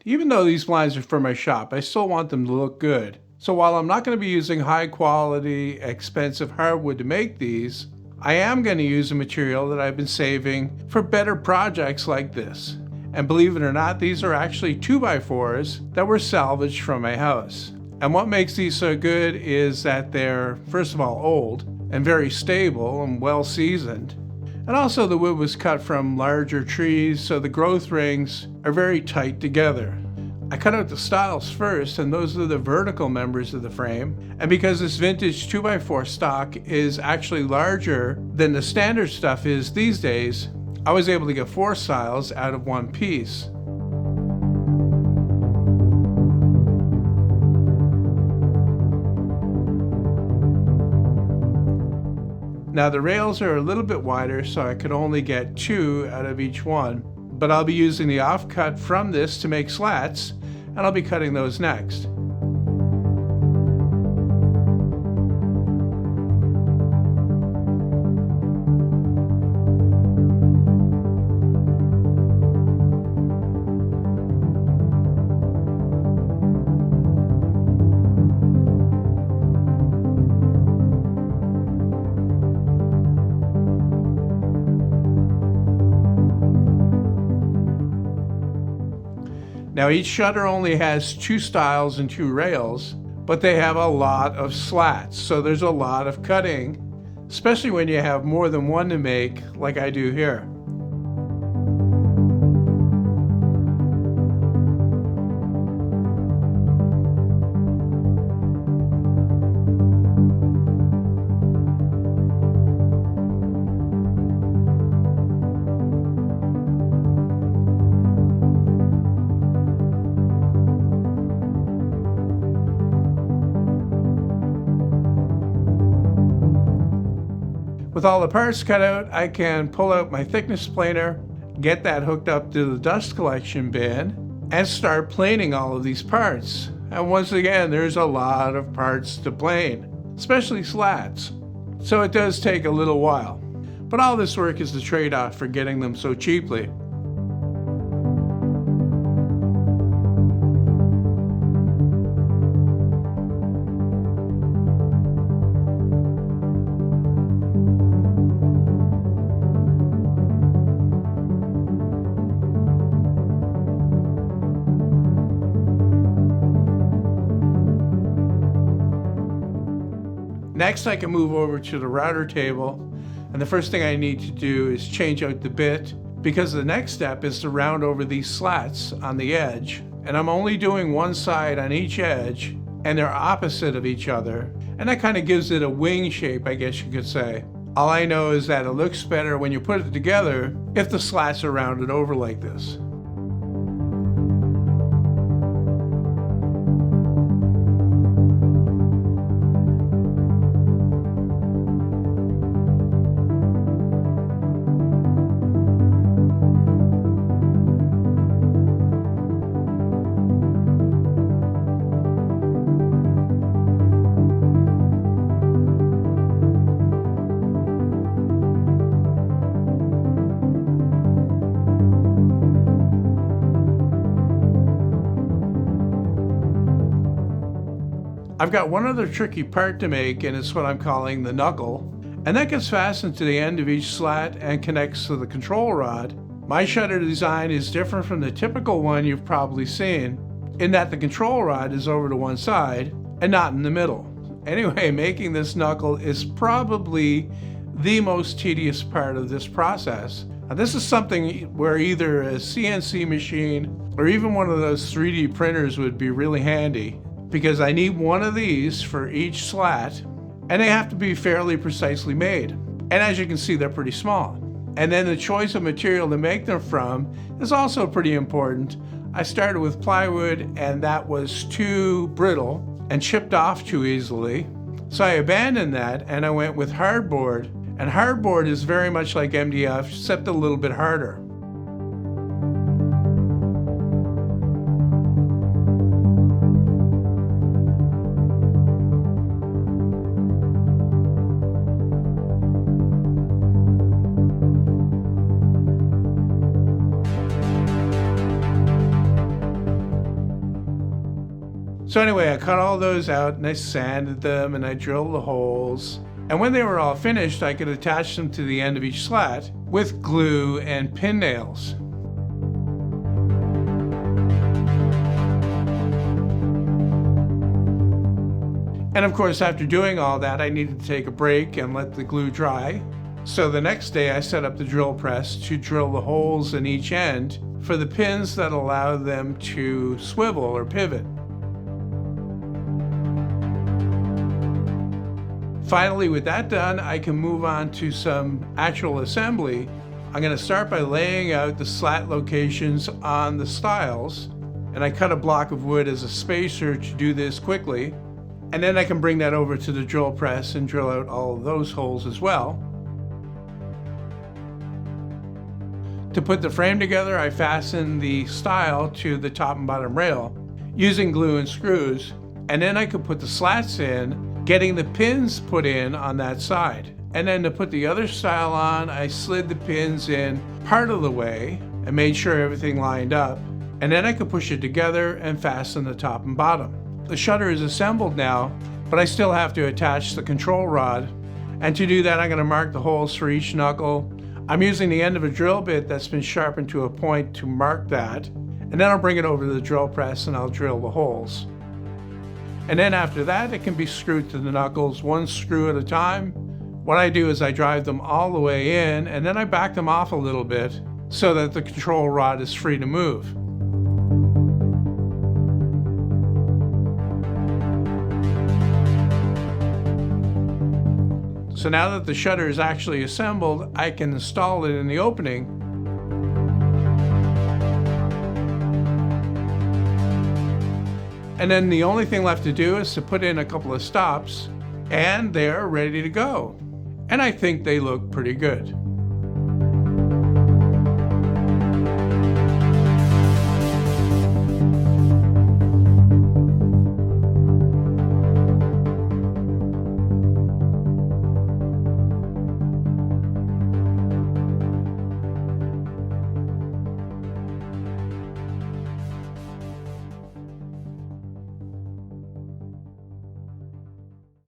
Even though these blinds are for my shop, I still want them to look good. So while I'm not going to be using high quality, expensive hardwood to make these, I am going to use a material that I've been saving for better projects like this. And believe it or not, these are actually 2x4s that were salvaged from my house. And what makes these so good is that they're, first of all, old and very stable and well seasoned. And also the wood was cut from larger trees, so the growth rings are very tight together. I cut out the stiles first, and those are the vertical members of the frame. And because this vintage 2x4 stock is actually larger than the standard stuff is these days, I was able to get 4 stiles out of one piece. Now the rails are a little bit wider, so I could only get 2 out of each one, but I'll be using the offcut from this to make slats, and I'll be cutting those next. Now each shutter only has 2 stiles and 2 rails, but they have a lot of slats, so there's a lot of cutting, especially when you have more than one to make like I do here. With all the parts cut out, I can pull out my thickness planer, get that hooked up to the dust collection bin, and start planing all of these parts. And once again, there's a lot of parts to plane, especially slats. So it does take a little while. But all this work is the trade-off for getting them so cheaply. Next, I can move over to the router table, and the first thing I need to do is change out the bit, because the next step is to round over these slats on the edge, and I'm only doing one side on each edge, and they're opposite of each other, and that kind of gives it a wing shape, I guess you could say. All I know is that it looks better when you put it together if the slats are rounded over like this. I've got one other tricky part to make, and it's what I'm calling the knuckle, and that gets fastened to the end of each slat and connects to the control rod. My shutter design is different from the typical one you've probably seen, in that the control rod is over to one side and not in the middle. Anyway, making this knuckle is probably the most tedious part of this process. Now, this is something where either a CNC machine or even one of those 3D printers would be really handy, because I need one of these for each slat, and they have to be fairly precisely made. And as you can see, they're pretty small. And then the choice of material to make them from is also pretty important. I started with plywood, and that was too brittle and chipped off too easily. So I abandoned that, and I went with hardboard. And hardboard is very much like MDF, except a little bit harder. So anyway, I cut all those out and I sanded them and I drilled the holes. And when they were all finished, I could attach them to the end of each slat with glue and pin nails. And of course, after doing all that, I needed to take a break and let the glue dry. So the next day I set up the drill press to drill the holes in each end for the pins that allow them to swivel or pivot. Finally, with that done, I can move on to some actual assembly. I'm going to start by laying out the slat locations on the stiles, and I cut a block of wood as a spacer to do this quickly. And then I can bring that over to the drill press and drill out all of those holes as well. To put the frame together, I fasten the stile to the top and bottom rail using glue and screws, and then I could put the slats in, getting the pins put in on that side. And then to put the other stile on, I slid the pins in part of the way and made sure everything lined up, and then I could push it together and fasten the top and bottom. The shutter is assembled now, but I still have to attach the control rod, and to do that I'm going to mark the holes for each knuckle. I'm using the end of a drill bit that's been sharpened to a point to mark that, and then I'll bring it over to the drill press and I'll drill the holes. And then after that it can be screwed to the knuckles one screw at a time. What I do is I drive them all the way in and then I back them off a little bit so that the control rod is free to move. So now that the shutter is actually assembled, I can install it in the opening. And then the only thing left to do is to put in a couple of stops, and they're ready to go. And I think they look pretty good.